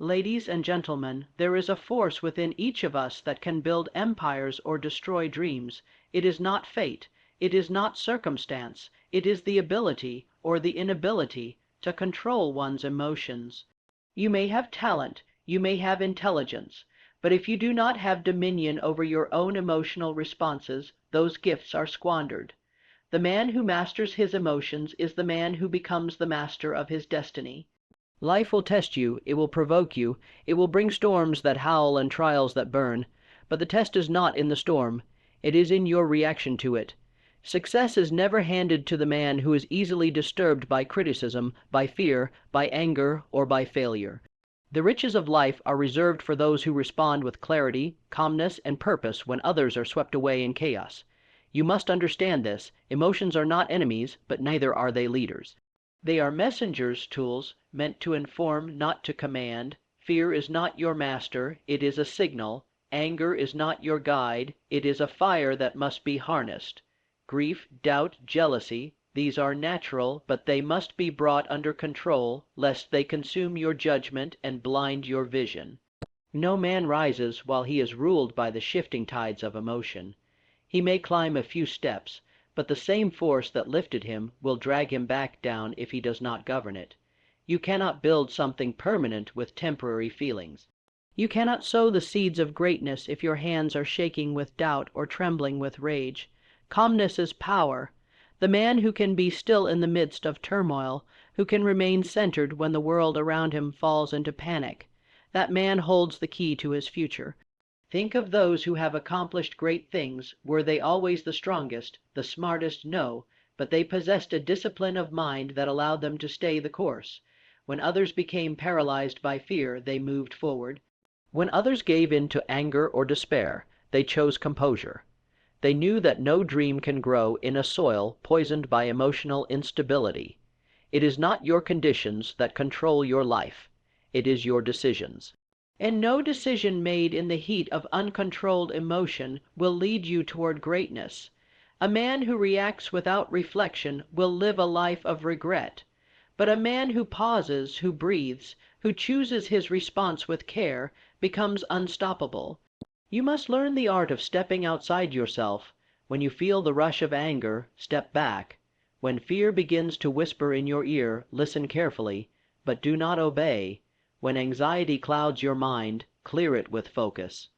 Ladies and gentlemen, there is a force within each of us that can build empires or destroy dreams. It is not fate, it is not circumstance, it is the ability, or the inability, to control one's emotions. You may have talent, you may have intelligence, but if you do not have dominion over your own emotional responses, those gifts are squandered. The man who masters his emotions is the man who becomes the master of his destiny. Life will test you, it will provoke you, it will bring storms that howl and trials that burn, but the test is not in the storm, it is in your reaction to it. Success is never handed to the man who is easily disturbed by criticism, by fear, by anger, or by failure. The riches of life are reserved for those who respond with clarity, calmness, and purpose when others are swept away in chaos. You must understand this. Emotions are not enemies, but neither are they leaders. They are messengers' tools, meant to inform, not to command. Fear is not your master, it is a signal. Anger is not your guide, it is a fire that must be harnessed. Grief, doubt, jealousy, these are natural, but they must be brought under control, lest they consume your judgment and blind your vision. No man rises while he is ruled by the shifting tides of emotion. He may climb a few steps, but the same force that lifted him will drag him back down if he does not govern it. You cannot build something permanent with temporary feelings. You cannot sow the seeds of greatness if your hands are shaking with doubt or trembling with rage. Calmness is power. The man who can be still in the midst of turmoil, who can remain centered when the world around him falls into panic, that man holds the key to his future. Think of those who have accomplished great things. Were they always the strongest, the smartest? No, but they possessed a discipline of mind that allowed them to stay the course. When others became paralyzed by fear, they moved forward. When others gave in to anger or despair, they chose composure. They knew that no dream can grow in a soil poisoned by emotional instability. It is not your conditions that control your life. It is your decisions. And no decision made in the heat of uncontrolled emotion will lead you toward greatness. A man who reacts without reflection will live a life of regret. But a man who pauses, who breathes, who chooses his response with care, becomes unstoppable. You must learn the art of stepping outside yourself. When you feel the rush of anger, step back. When fear begins to whisper in your ear, listen carefully, but do not obey. When anxiety clouds your mind, clear it with focus.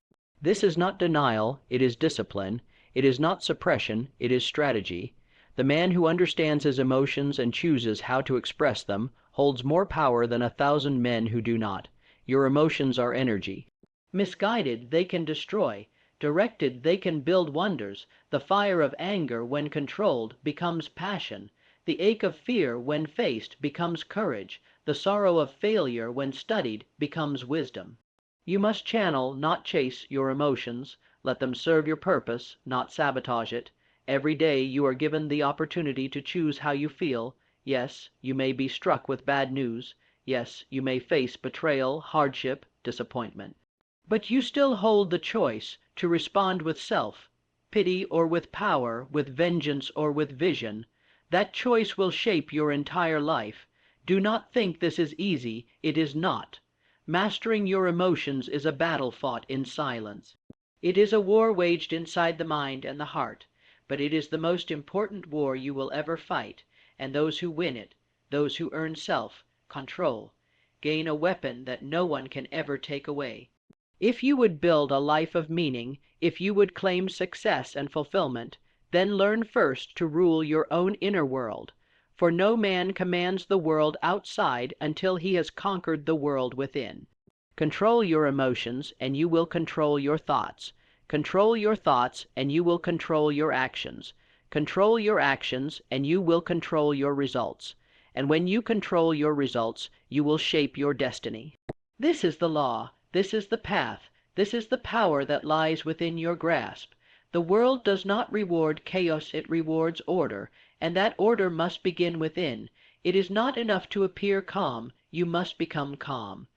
This is not denial, it is discipline. It is not suppression, it is strategy. The man who understands his emotions and chooses how to express them holds more power than 1,000 men who do not. Your emotions are energy. Misguided, they can destroy. Directed, they can build wonders. The fire of anger, when controlled, becomes passion. The ache of fear, when faced, becomes courage. The sorrow of failure, when studied, becomes wisdom. You must channel, not chase, your emotions. Let them serve your purpose, not sabotage it. Every day you are given the opportunity to choose how you feel. Yes, you may be struck with bad news. Yes, you may face betrayal, hardship, disappointment. But you still hold the choice to respond with self-pity or with power, with vengeance or with vision. That choice will shape your entire life. Do not think this is easy. It is not. Mastering your emotions is a battle fought in silence. It is a war waged inside the mind and the heart, but it is the most important war you will ever fight, and those who win it, those who earn self-control, gain a weapon that no one can ever take away. If you would build a life of meaning, if you would claim success and fulfillment, then learn first to rule your own inner world. For no man commands the world outside until he has conquered the world within. Control your emotions, and you will control your thoughts. Control your thoughts, and you will control your actions. Control your actions, and you will control your results. And when you control your results, you will shape your destiny. This is the law. This is the path. This is the power that lies within your grasp. The world does not reward chaos, it rewards order, and that order must begin within. It is not enough to appear calm, you must become calm.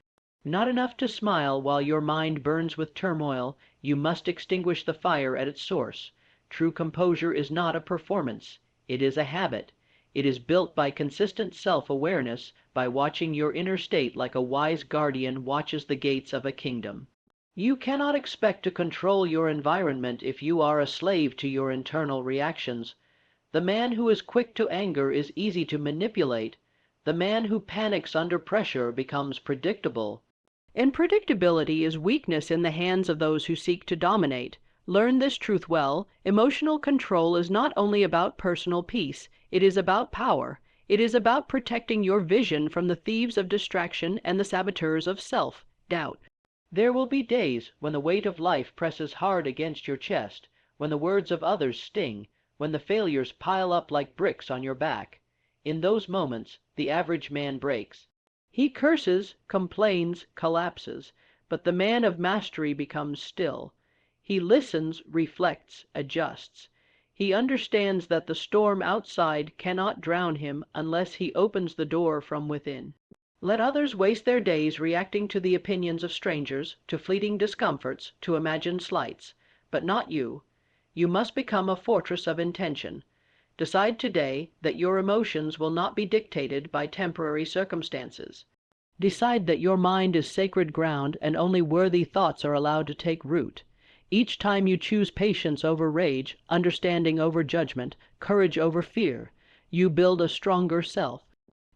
Not enough to smile while your mind burns with turmoil, you must extinguish the fire at its source. True composure is not a performance, it is a habit. It is built by consistent self-awareness, by watching your inner state like a wise guardian watches the gates of a kingdom. You cannot expect to control your environment if you are a slave to your internal reactions. The man who is quick to anger is easy to manipulate. The man who panics under pressure becomes predictable. And predictability is weakness in the hands of those who seek to dominate. Learn this truth well. Emotional control is not only about personal peace, it is about power. It is about protecting your vision from the thieves of distraction and the saboteurs of self-doubt. There will be days when the weight of life presses hard against your chest, when the words of others sting, when the failures pile up like bricks on your back. In those moments, the average man breaks. He curses, complains, collapses, but the man of mastery becomes still. He listens, reflects, adjusts. He understands that the storm outside cannot drown him unless he opens the door from within. Let others waste their days reacting to the opinions of strangers, to fleeting discomforts, to imagined slights, but not you. You must become a fortress of intention. Decide today that your emotions will not be dictated by temporary circumstances. Decide that your mind is sacred ground and only worthy thoughts are allowed to take root. Each time you choose patience over rage, understanding over judgment, courage over fear, you build a stronger self.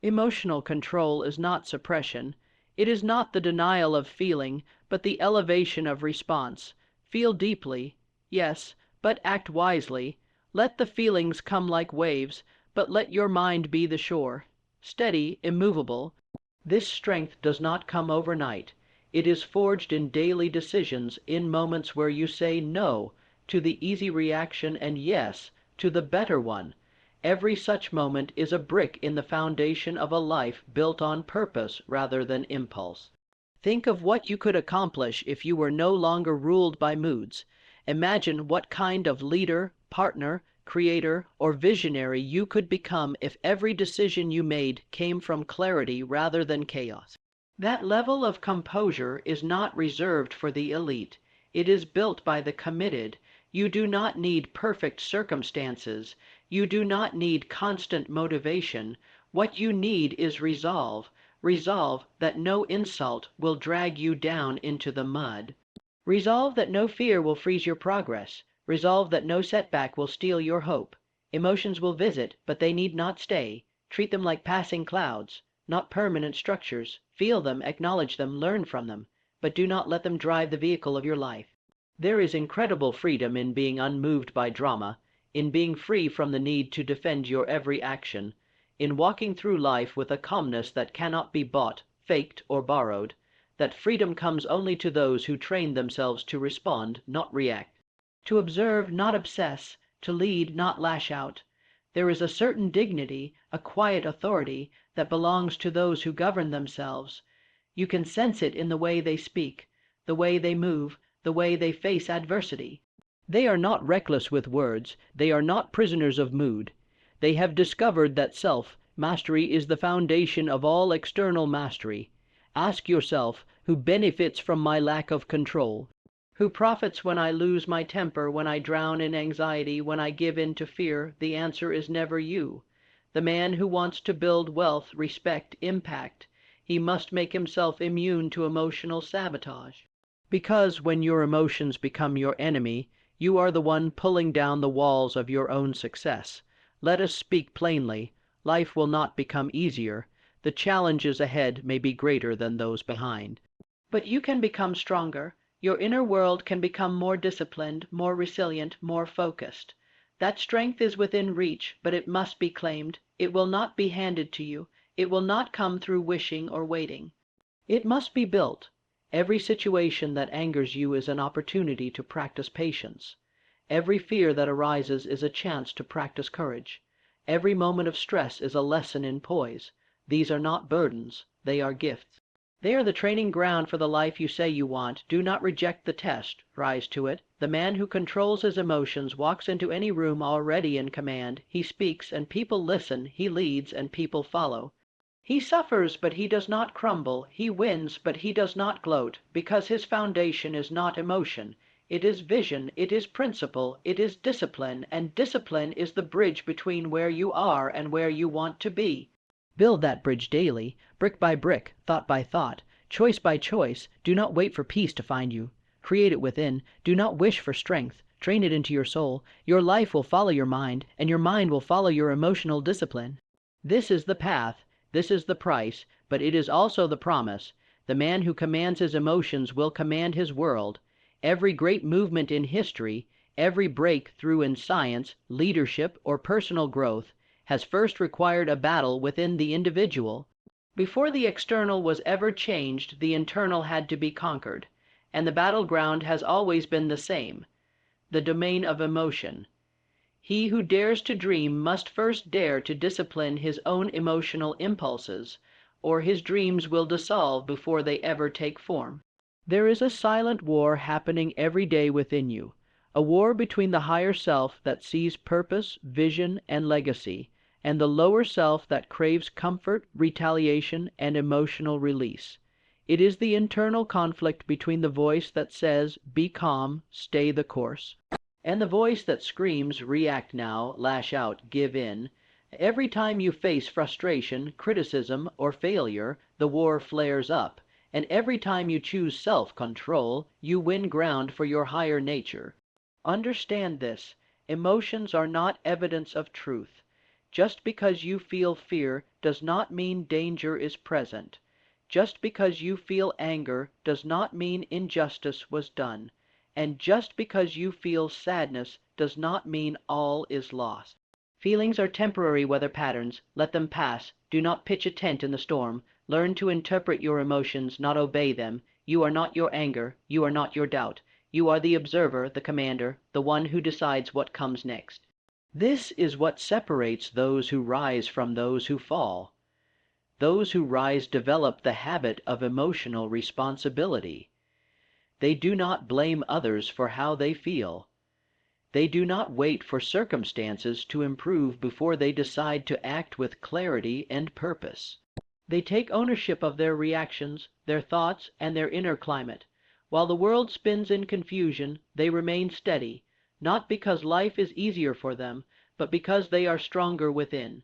Emotional control is not suppression. It is not the denial of feeling, but the elevation of response. Feel deeply, yes, but act wisely. Let the feelings come like waves, but let your mind be the shore. Steady, immovable. This strength does not come overnight. It is forged in daily decisions, in moments where you say no to the easy reaction and yes to the better one. Every such moment is a brick in the foundation of a life built on purpose rather than impulse. Think of what you could accomplish if you were no longer ruled by moods. Imagine what kind of leader, partner, creator, or visionary you could become if every decision you made came from clarity rather than chaos. That level of composure is not reserved for the elite. It is built by the committed. You do not need perfect circumstances. You do not need constant motivation. What you need is resolve. Resolve that no insult will drag you down into the mud. Resolve that no fear will freeze your progress. Resolve that no setback will steal your hope. Emotions will visit, but they need not stay. Treat them like passing clouds, not permanent structures. Feel them, acknowledge them, learn from them, but do not let them drive the vehicle of your life. There is incredible freedom in being unmoved by drama, in being free from the need to defend your every action, in walking through life with a calmness that cannot be bought, faked, or borrowed. That freedom comes only to those who train themselves to respond, not react, to observe, not obsess, to lead, not lash out. There is a certain dignity, a quiet authority, that belongs to those who govern themselves. You can sense it in the way they speak, the way they move, the way they face adversity. They are not reckless with words. They are not prisoners of mood. They have discovered that self-mastery is the foundation of all external mastery. Ask yourself, who benefits from my lack of control? Who profits when I lose my temper, when I drown in anxiety, when I give in to fear? The answer is never you. The man who wants to build wealth, respect, impact, he must make himself immune to emotional sabotage. Because when your emotions become your enemy, you are the one pulling down the walls of your own success. Let us speak plainly. Life will not become easier. The challenges ahead may be greater than those behind. But you can become stronger. Your inner world can become more disciplined, more resilient, more focused. That strength is within reach, but it must be claimed. It will not be handed to you. It will not come through wishing or waiting. It must be built. Every situation that angers you is an opportunity to practice patience. Every fear that arises is a chance to practice courage. Every moment of stress is a lesson in poise. These are not burdens, they are gifts. They are the training ground for the life you say you want. Do not reject the test, rise to it. The man who controls his emotions walks into any room already in command. He speaks, and people listen. He leads, and people follow. He suffers, but he does not crumble. He wins, but he does not gloat, because his foundation is not emotion. it is vision, it is principle, it is discipline, and discipline is the bridge between where you are and where you want to be. Build that bridge daily, brick by brick, thought by thought, choice by choice. Do not wait for peace to find you. Create it within. Do not wish for strength. Train it into your soul. Your life will follow your mind, and your mind will follow your emotional discipline. This is the path, this is the price, but it is also the promise. The man who commands his emotions will command his world. Every great movement in history, every breakthrough in science, leadership, or personal growth, has first required a battle within the individual. Before the external was ever changed, the internal had to be conquered, and the battleground has always been the same, the domain of emotion. He who dares to dream must first dare to discipline his own emotional impulses, or his dreams will dissolve before they ever take form. There is a silent war happening every day within you, a war between the higher self that sees purpose, vision, and legacy, and the lower self that craves comfort, retaliation, and emotional release. It is the internal conflict between the voice that says, "Be calm, stay the course," and the voice that screams, "React now, lash out, give in." Every time you face frustration, criticism, or failure, the war flares up, and every time you choose self-control, you win ground for your higher nature. Understand this: emotions are not evidence of truth. Just because you feel fear does not mean danger is present. Just because you feel anger does not mean injustice was done. And just because you feel sadness does not mean all is lost. Feelings are temporary weather patterns. Let them pass. Do not pitch a tent in the storm. Learn to interpret your emotions, not obey them. You are not your anger. You are not your doubt. You are the observer, the commander, the one who decides what comes next. This is what separates those who rise from those who fall. Those who rise develop the habit of emotional responsibility. They do not blame others for how they feel. They do not wait for circumstances to improve before they decide to act with clarity and purpose. They take ownership of their reactions, their thoughts, and their inner climate. While the world spins in confusion, they remain steady, not because life is easier for them, but because they are stronger within.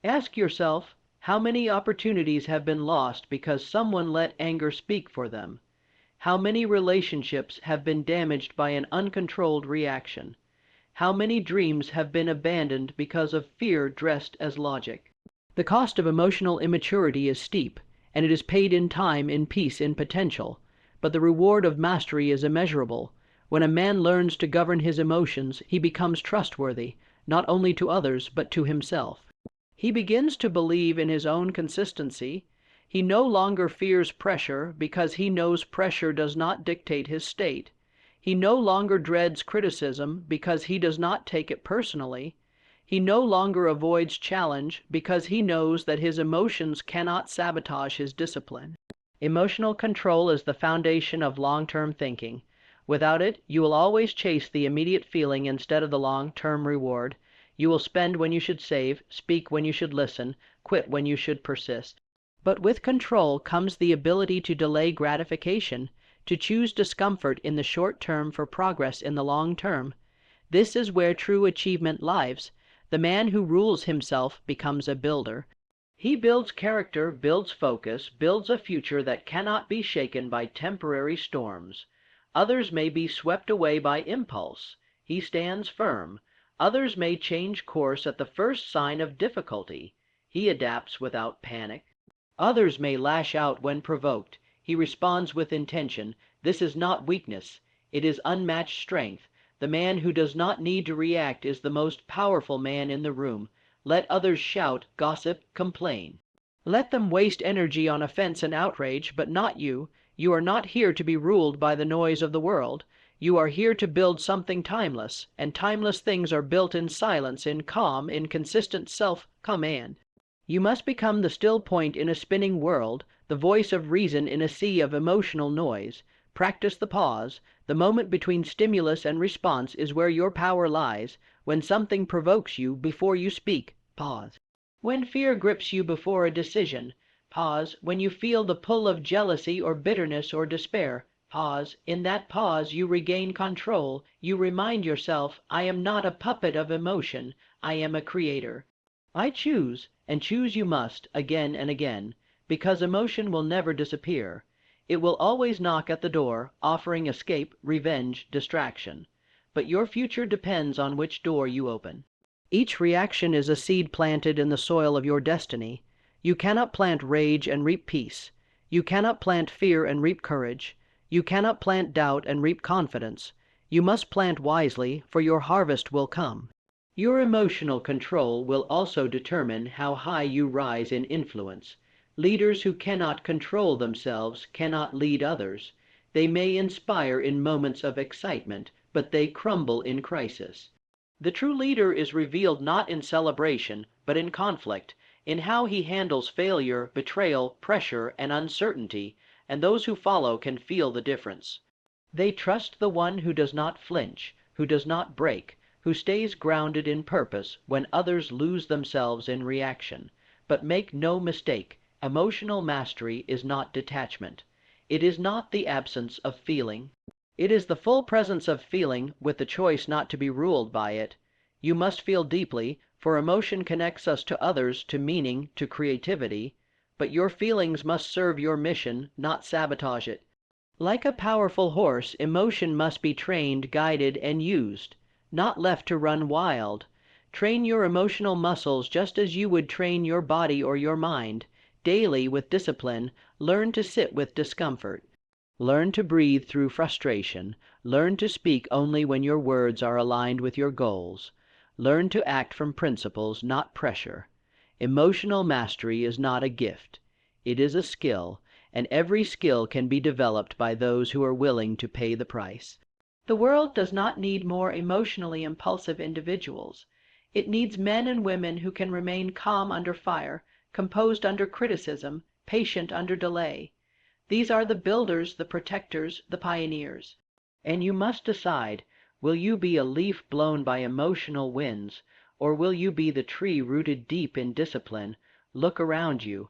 Ask yourself, how many opportunities have been lost because someone let anger speak for them? How many relationships have been damaged by an uncontrolled reaction? How many dreams have been abandoned because of fear dressed as logic? The cost of emotional immaturity is steep, and it is paid in time, in peace, in potential, but the reward of mastery is immeasurable. When a man learns to govern his emotions, he becomes trustworthy, not only to others, but to himself. He begins to believe in his own consistency. He no longer fears pressure because he knows pressure does not dictate his state. He no longer dreads criticism because he does not take it personally. He no longer avoids challenge because he knows that his emotions cannot sabotage his discipline. Emotional control is the foundation of long-term thinking. Without it, you will always chase the immediate feeling instead of the long-term reward. You will spend when you should save, speak when you should listen, quit when you should persist. But with control comes the ability to delay gratification, to choose discomfort in the short term for progress in the long term. This is where true achievement lies. The man who rules himself becomes a builder. He builds character, builds focus, builds a future that cannot be shaken by temporary storms. Others may be swept away by impulse. He stands firm. Others may change course at the first sign of difficulty. He adapts without panic. Others may lash out when provoked. He responds with intention. This is not weakness. It is unmatched strength. The man who does not need to react is the most powerful man in the room. Let others shout, gossip, complain. Let them waste energy on offense and outrage, but not you. You are not here to be ruled by the noise of the world. You are here to build something timeless, and timeless things are built in silence, in calm, in consistent self-command. You must become the still point in a spinning world, the voice of reason in a sea of emotional noise. Practice the pause. The moment between stimulus and response is where your power lies. When something provokes you, before you speak, pause. When fear grips you before a decision, pause. When you feel the pull of jealousy or bitterness or despair, Pause. In that pause, you regain control. You remind yourself, I am not a puppet of emotion. I am a creator. I choose, and choose you must, again and again, because emotion will never disappear. It will always knock at the door, offering escape, revenge, distraction. But your future depends on which door you open. Each reaction is a seed planted in the soil of your destiny. You cannot plant rage and reap peace. You cannot plant fear and reap courage. You cannot plant doubt and reap confidence. You must plant wisely, for your harvest will come. Your emotional control will also determine how high you rise in influence. Leaders who cannot control themselves cannot lead others. They may inspire in moments of excitement, but they crumble in crisis. The true leader is revealed not in celebration, but in conflict, in how he handles failure, betrayal, pressure, and uncertainty, and those who follow can feel the difference. They trust the one who does not flinch, who does not break, who stays grounded in purpose when others lose themselves in reaction. But make no mistake, emotional mastery is not detachment. It is not the absence of feeling. It is the full presence of feeling with the choice not to be ruled by it. You must feel deeply, for emotion connects us to others, to meaning, to creativity, but your feelings must serve your mission, not sabotage it. Like a powerful horse, emotion must be trained, guided, and used, not left to run wild. Train your emotional muscles just as you would train your body or your mind. Daily, with discipline, learn to sit with discomfort. Learn to breathe through frustration. Learn to speak only when your words are aligned with your goals. Learn to act from principles, not pressure. Emotional mastery is not a gift. It is a skill, and every skill can be developed by those who are willing to pay the price. The world does not need more emotionally impulsive individuals. It needs men and women who can remain calm under fire, composed under criticism, patient under delay. These are the builders, the protectors, the pioneers. And you must decide, will you be a leaf blown by emotional winds, or will you be the tree rooted deep in discipline? Look around you.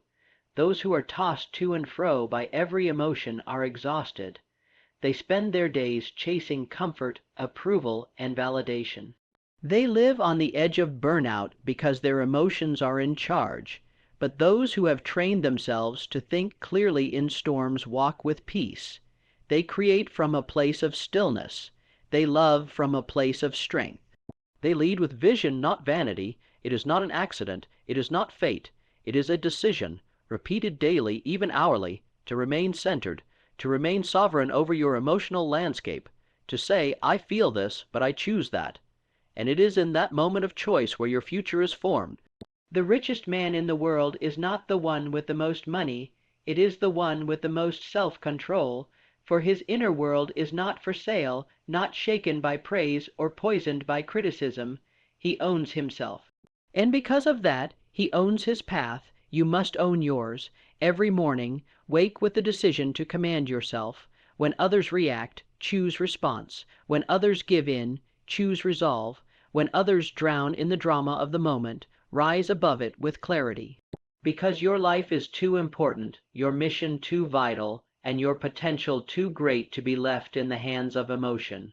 Those who are tossed to and fro by every emotion are exhausted. They spend their days chasing comfort, approval, and validation. They live on the edge of burnout because their emotions are in charge. But those who have trained themselves to think clearly in storms walk with peace. They create from a place of stillness. They love from a place of strength. They lead with vision, not vanity. It is not an accident. It is not fate. It is a decision, repeated daily, even hourly, to remain centered, to remain sovereign over your emotional landscape, to say, I feel this, but I choose that. And it is in that moment of choice where your future is formed. The richest man in the world is not the one with the most money, it is the one with the most self-control, for his inner world is not for sale, not shaken by praise or poisoned by criticism. He owns himself. And because of that, he owns his path. You must own yours. Every morning, wake with the decision to command yourself. When others react, choose response. When others give in, choose resolve. When others drown in the drama of the moment, rise above it with clarity. Because your life is too important, your mission too vital, and your potential too great to be left in the hands of emotion.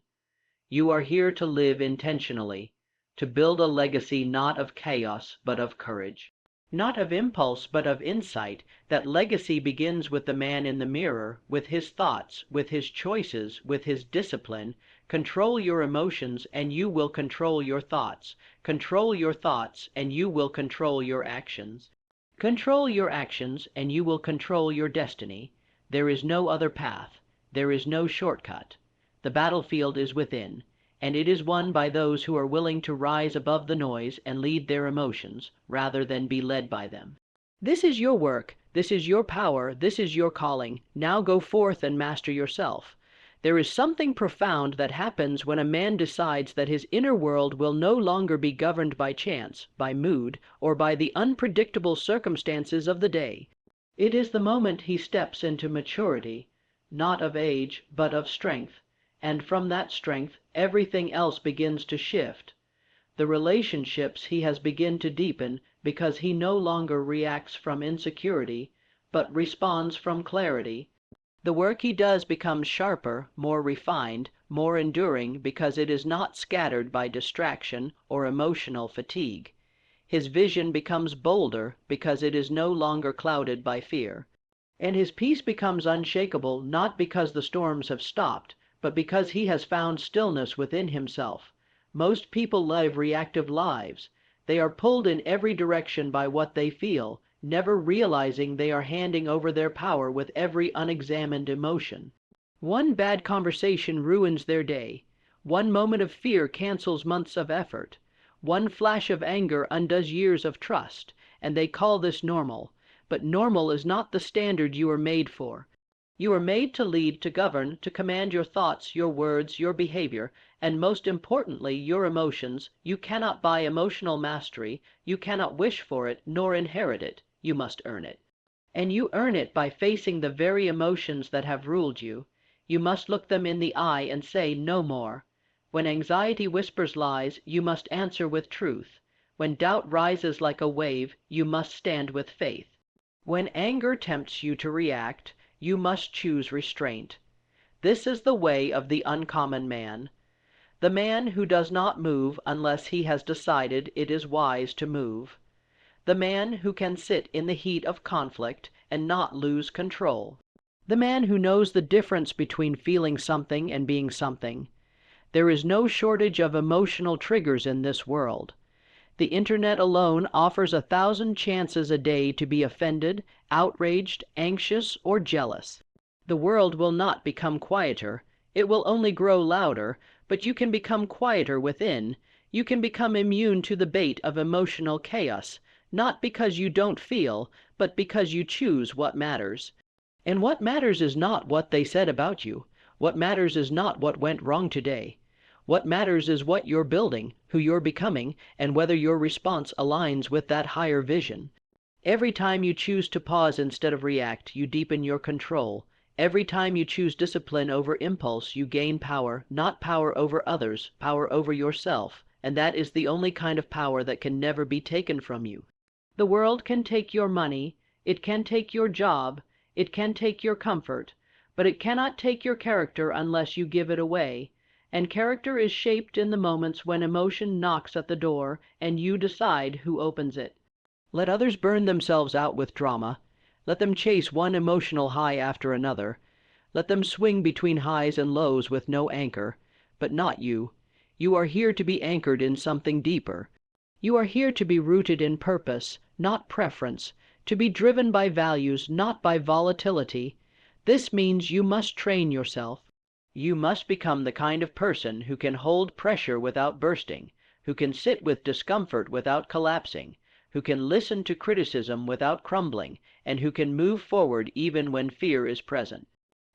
You are here to live intentionally, to build a legacy not of chaos but of courage. Not of impulse but of insight. That legacy begins with the man in the mirror, with his thoughts, with his choices, with his discipline. Control your emotions and you will control your thoughts. Control your thoughts and you will control your actions. Control your actions and you will control your destiny. There is no other path. There is no shortcut. The battlefield is within, and it is won by those who are willing to rise above the noise and lead their emotions, rather than be led by them. This is your work, this is your power, this is your calling. Now go forth and master yourself. There is something profound that happens when a man decides that his inner world will no longer be governed by chance, by mood, or by the unpredictable circumstances of the day. It is the moment he steps into maturity, not of age, but of strength, and from that strength everything else begins to shift. The relationships he has begun to deepen because he no longer reacts from insecurity, but responds from clarity. The work he does becomes sharper, more refined, more enduring because it is not scattered by distraction or emotional fatigue. His vision becomes bolder because it is no longer clouded by fear. And his peace becomes unshakable not because the storms have stopped, but because he has found stillness within himself. Most people live reactive lives. They are pulled in every direction by what they feel, never realizing they are handing over their power with every unexamined emotion. One bad conversation ruins their day. One moment of fear cancels months of effort. One flash of anger undoes years of trust, and they call this normal. But normal is not the standard you are made for. You are made to lead, to govern, to command your thoughts, your words, your behavior, and most importantly, your emotions. You cannot buy emotional mastery, you cannot wish for it, nor inherit it. You must earn it. And you earn it by facing the very emotions that have ruled you. You must look them in the eye and say no more. When anxiety whispers lies, you must answer with truth. When doubt rises like a wave, you must stand with faith. When anger tempts you to react, you must choose restraint. This is the way of the uncommon man. The man who does not move unless he has decided it is wise to move. The man who can sit in the heat of conflict and not lose control. The man who knows the difference between feeling something and being something. There is no shortage of emotional triggers in this world. The internet alone offers 1,000 chances a day to be offended, outraged, anxious, or jealous. The world will not become quieter. It will only grow louder, but you can become quieter within. You can become immune to the bait of emotional chaos, not because you don't feel, but because you choose what matters. And what matters is not what they said about you. What matters is not what went wrong today. What matters is what you're building, who you're becoming, and whether your response aligns with that higher vision. Every time you choose to pause instead of react, you deepen your control. Every time you choose discipline over impulse, you gain power, not power over others, power over yourself, and that is the only kind of power that can never be taken from you. The world can take your money, it can take your job, it can take your comfort, but it cannot take your character unless you give it away. And character is shaped in the moments when emotion knocks at the door and you decide who opens it. Let others burn themselves out with drama. Let them chase one emotional high after another. Let them swing between highs and lows with no anchor. But not you. You are here to be anchored in something deeper. You are here to be rooted in purpose, not preference, to be driven by values, not by volatility. This means you must train yourself. You must become the kind of person who can hold pressure without bursting, who can sit with discomfort without collapsing, who can listen to criticism without crumbling, and who can move forward even when fear is present.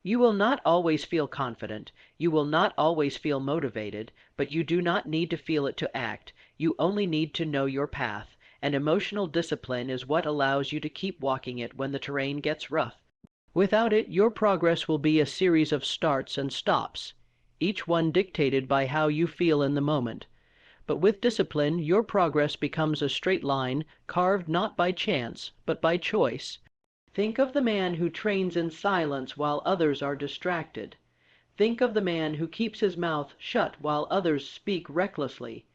You will not always feel confident, you will not always feel motivated, but you do not need to feel it to act. You only need to know your path, and emotional discipline is what allows you to keep walking it when the terrain gets rough. Without it, your progress will be a series of starts and stops, each one dictated by how you feel in the moment. But with discipline, your progress becomes a straight line, carved not by chance, but by choice. Think of the man who trains in silence while others are distracted. Think of the man who keeps his mouth shut while others speak recklessly.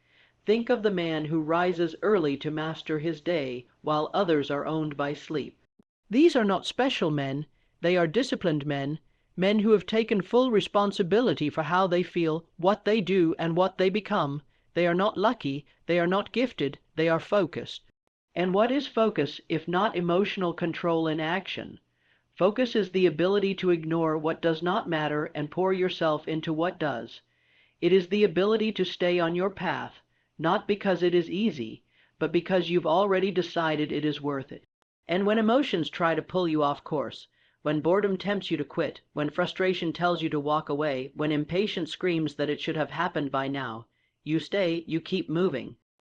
Think of the man who rises early to master his day while others are owned by sleep. These are not special men. They are disciplined men, men who have taken full responsibility for how they feel, what they do, and what they become. They are not lucky, they are not gifted, they are focused. And what is focus if not emotional control in action? Focus is the ability to ignore what does not matter and pour yourself into what does. It is the ability to stay on your path, not because it is easy, but because you've already decided it is worth it. And when emotions try to pull you off course, when boredom tempts you to quit, when frustration tells you to walk away, when impatience screams that it should have happened by now, you stay, you keep moving.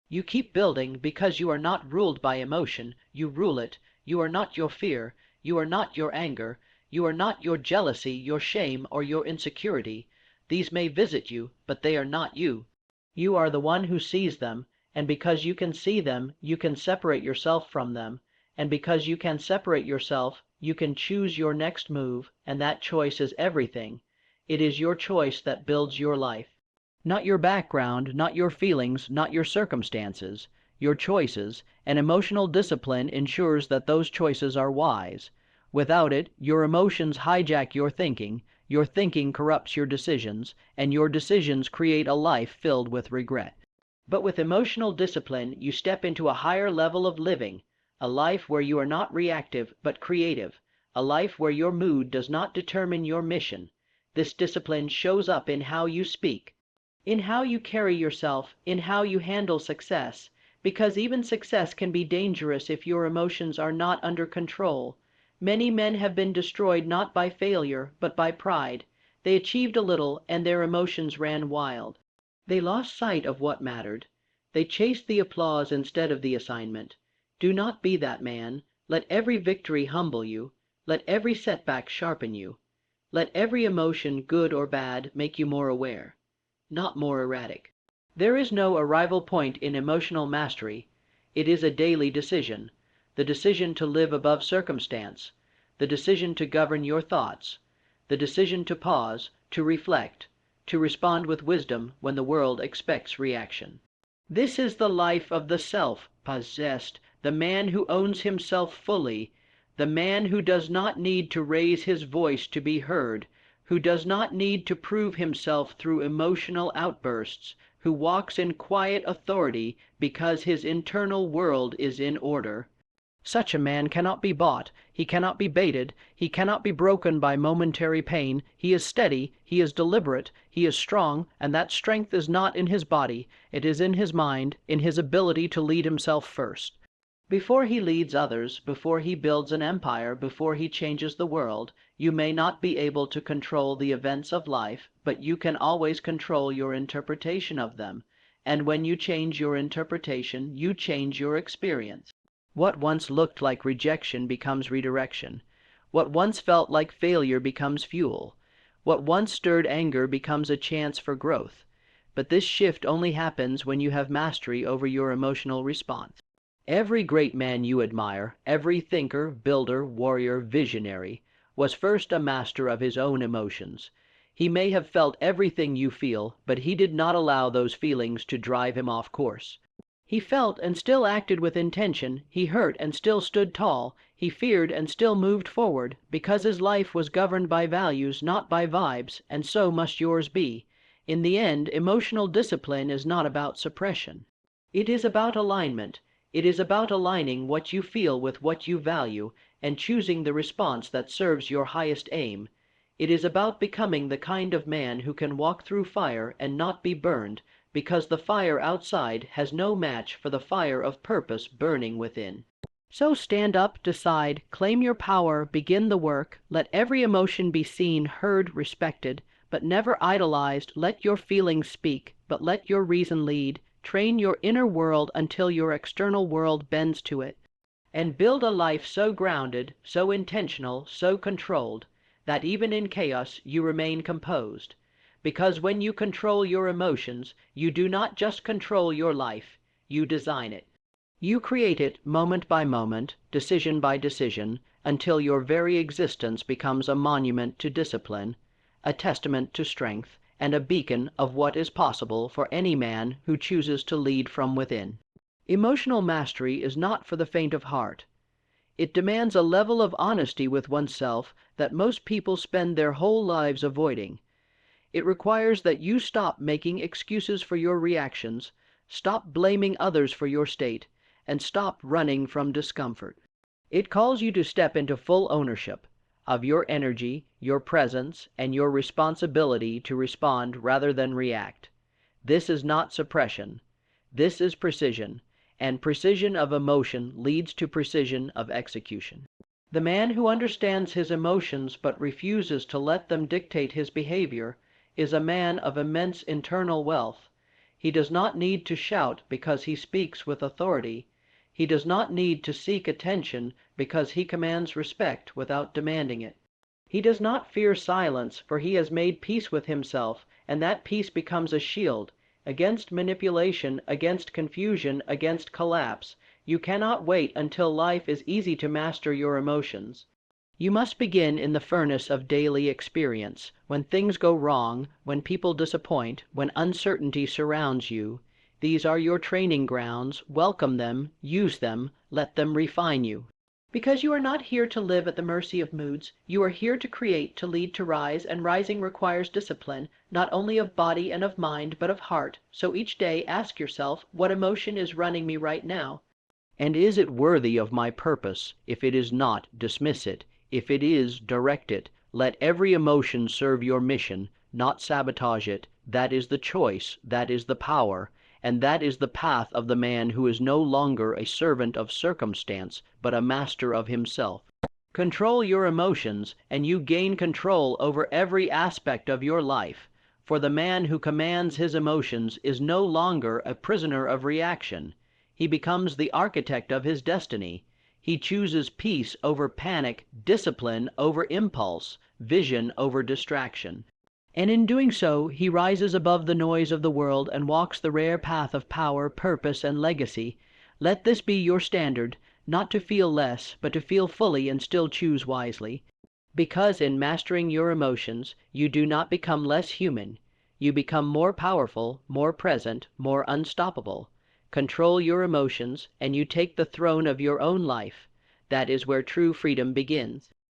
You keep building because you are not ruled by emotion, you rule it. You are not your fear, you are not your anger, you are not your jealousy, your shame, or your insecurity. These may visit you, but they are not you. You are the one who sees them, and because you can see them, you can separate yourself from them, And because you can separate yourself, you can choose your next move, and that choice is everything. It is your choice that builds your life. Not your background, not your feelings, not your circumstances, your choices, and emotional discipline ensures that those choices are wise. Without it, your emotions hijack your thinking corrupts your decisions, and your decisions create a life filled with regret. But with emotional discipline, you step into a higher level of living, a life where you are not reactive but creative, a life where your mood does not determine your mission. This discipline shows up in how you speak, in how you carry yourself, in how you handle success, because even success can be dangerous if your emotions are not under control. Many men have been destroyed not by failure, but by pride. They achieved a little, and their emotions ran wild. They lost sight of what mattered. They chased the applause instead of the assignment. Do not be that man. Let every victory humble you. Let every setback sharpen you. Let every emotion, good or bad, make you more aware, not more erratic. There is no arrival point in emotional mastery. It is a daily decision, the decision to live above circumstance, the decision to govern your thoughts, the decision to pause, to reflect, to respond with wisdom when the world expects reaction. This is the life of the self-possessed, the man who owns himself fully, the man who does not need to raise his voice to be heard, who does not need to prove himself through emotional outbursts, who walks in quiet authority because his internal world is in order. Such a man cannot be bought, he cannot be baited, he cannot be broken by momentary pain. He is steady, he is deliberate, he is strong, and that strength is not in his body, it is in his mind, in his ability to lead himself first. Before he leads others, before he builds an empire, before he changes the world, you may not be able to control the events of life, but you can always control your interpretation of them. And when you change your interpretation, you change your experience. What once looked like rejection becomes redirection. What once felt like failure becomes fuel. What once stirred anger becomes a chance for growth. But this shift only happens when you have mastery over your emotional response. Every great man you admire, every thinker, builder, warrior, visionary, was first a master of his own emotions. He may have felt everything you feel, but he did not allow those feelings to drive him off course. He felt and still acted with intention, he hurt and still stood tall, he feared and still moved forward, because his life was governed by values, not by vibes, and so must yours be. In the end, emotional discipline is not about suppression. It is about alignment. It is about aligning what you feel with what you value, and choosing the response that serves your highest aim. It is about becoming the kind of man who can walk through fire and not be burned, because the fire outside has no match for the fire of purpose burning within. So stand up, decide, claim your power, begin the work, let every emotion be seen, heard, respected, but never idolized. Let your feelings speak, but let your reason lead. Train your inner world until your external world bends to it, and build a life so grounded, so intentional, so controlled, that even in chaos you remain composed. Because when you control your emotions, you do not just control your life, you design it. You create it moment by moment, decision by decision, until your very existence becomes a monument to discipline, a testament to strength, and a beacon of what is possible for any man who chooses to lead from within. Emotional mastery is not for the faint of heart. It demands a level of honesty with oneself that most people spend their whole lives avoiding. It requires that you stop making excuses for your reactions, stop blaming others for your state, and stop running from discomfort. It calls you to step into full ownership of your energy, your presence, and your responsibility to respond rather than react. This is not suppression. This is precision, and precision of emotion leads to precision of execution. The man who understands his emotions but refuses to let them dictate his behavior is a man of immense internal wealth. He does not need to shout because he speaks with authority. He does not need to seek attention because he commands respect without demanding it. He does not fear silence, for he has made peace with himself, and that peace becomes a shield against manipulation, against confusion, against collapse. You cannot wait until life is easy to master your emotions. You must begin in the furnace of daily experience, when things go wrong, when people disappoint, when uncertainty surrounds you. These are your training grounds. Welcome them, use them, let them refine you. Because you are not here to live at the mercy of moods, you are here to create, to lead, to rise, and rising requires discipline, not only of body and of mind, but of heart. So each day ask yourself, what emotion is running me right now? And is it worthy of my purpose? If it is not, dismiss it. If it is, direct it. Let every emotion serve your mission, not sabotage it. That is the choice, that is the power, and that is the path of the man who is no longer a servant of circumstance, but a master of himself. Control your emotions, and you gain control over every aspect of your life. For the man who commands his emotions is no longer a prisoner of reaction. He becomes the architect of his destiny. He chooses peace over panic, discipline over impulse, vision over distraction. And in doing so, he rises above the noise of the world and walks the rare path of power, purpose, and legacy. Let this be your standard, not to feel less, but to feel fully and still choose wisely. Because in mastering your emotions, you do not become less human. You become more powerful, more present, more unstoppable. Control your emotions, and you take the throne of your own life. That is where true freedom begins.